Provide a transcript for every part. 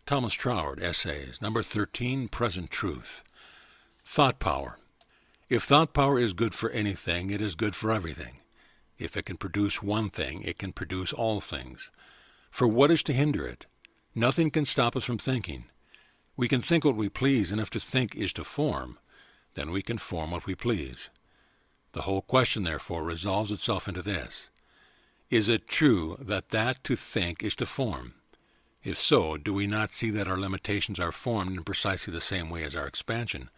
Thomas Troward, Essays, number 13, Present Truth. Thought power. If thought power is good for anything, it is good for everything. If it can produce one thing, it can produce all things. For what is to hinder it? Nothing can stop us from thinking. We can think what we please, and if to think is to form, then we can form what we please. The whole question, therefore, resolves itself into this: is it true that to think is to form? If so, do we not see that our limitations are formed in precisely the same way as our expansion?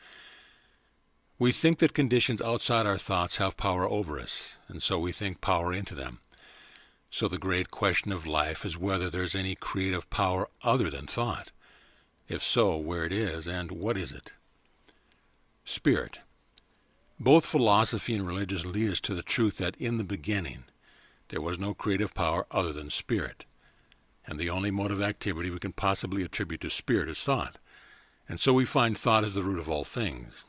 We think that conditions outside our thoughts have power over us, and so we think power into them. So the great question of life is whether there is any creative power other than thought. If so, where it is, and what is it? Spirit. Both philosophy and religion lead us to the truth that in the beginning there was no creative power other than spirit, and the only mode of activity we can possibly attribute to spirit is thought, and so we find thought as the root of all things.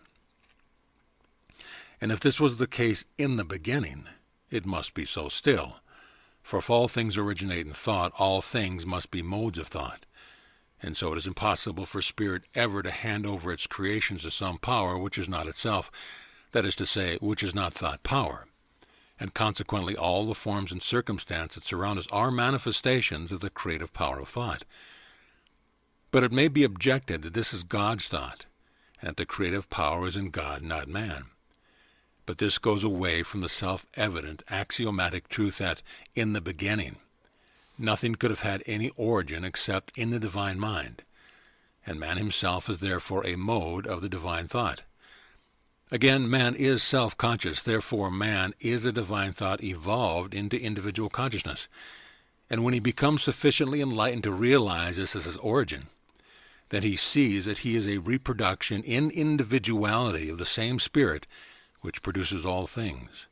And if this was the case in the beginning, it must be so still, for if all things originate in thought, all things must be modes of thought, and so it is impossible for spirit ever to hand over its creations to some power which is not itself, that is to say, which is not thought power, and consequently all the forms and circumstances that surround us are manifestations of the creative power of thought. But it may be objected that this is God's thought, and that the creative power is in God, not man. But this goes away from the self-evident axiomatic truth that, in the beginning, nothing could have had any origin except in the divine mind, and man himself is therefore a mode of the divine thought. Again, man is self-conscious, therefore man is a divine thought evolved into individual consciousness. And when he becomes sufficiently enlightened to realize this as his origin, then he sees that he is a reproduction in individuality of the same spirit which produces all things,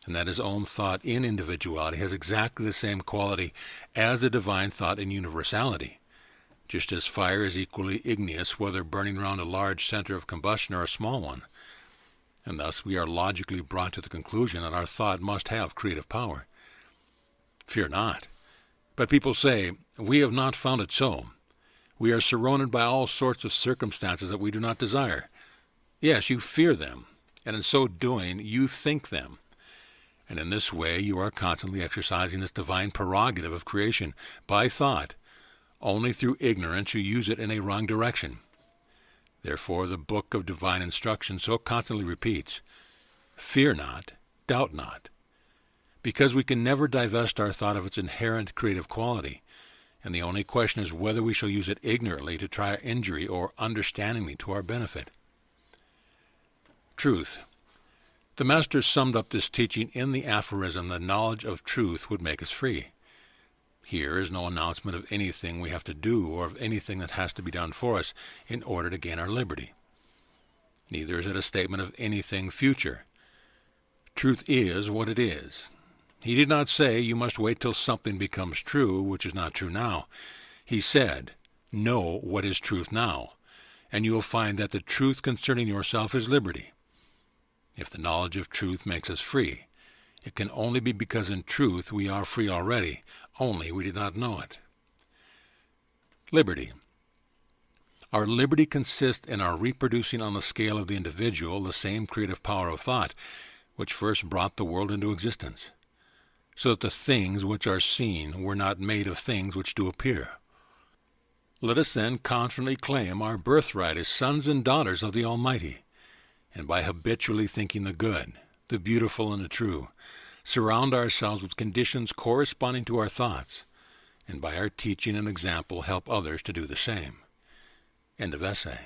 and that his own thought in individuality has exactly the same quality as the divine thought in universality, just as fire is equally igneous whether burning round a large center of combustion or a small one. And thus we are logically brought to the conclusion that our thought must have creative power. Fear not. But people say, we have not found it so. We are surrounded by all sorts of circumstances that we do not desire. Yes, you fear them, and in so doing you think them. And in this way you are constantly exercising this divine prerogative of creation by thought. Only through ignorance you use it in a wrong direction. Therefore the book of divine instruction so constantly repeats, fear not, doubt not, because we can never divest our thought of its inherent creative quality, and the only question is whether we shall use it ignorantly to try injury or understandingly to our benefit. Truth. The Master summed up this teaching in the aphorism that knowledge of truth would make us free. Here is no announcement of anything we have to do or of anything that has to be done for us in order to gain our liberty. Neither is it a statement of anything future. Truth is what it is. He did not say you must wait till something becomes true, which is not true now. He said, know what is truth now, and you will find that the truth concerning yourself is liberty. If the knowledge of truth makes us free, it can only be because in truth we are free already, only we did not know it. Liberty. Our liberty consists in our reproducing on the scale of the individual the same creative power of thought which first brought the world into existence, so that the things which are seen were not made of things which do appear. Let us then confidently claim our birthright as sons and daughters of the Almighty, and by habitually thinking the good, the beautiful, and the true, surround ourselves with conditions corresponding to our thoughts, and by our teaching and example help others to do the same. End of essay.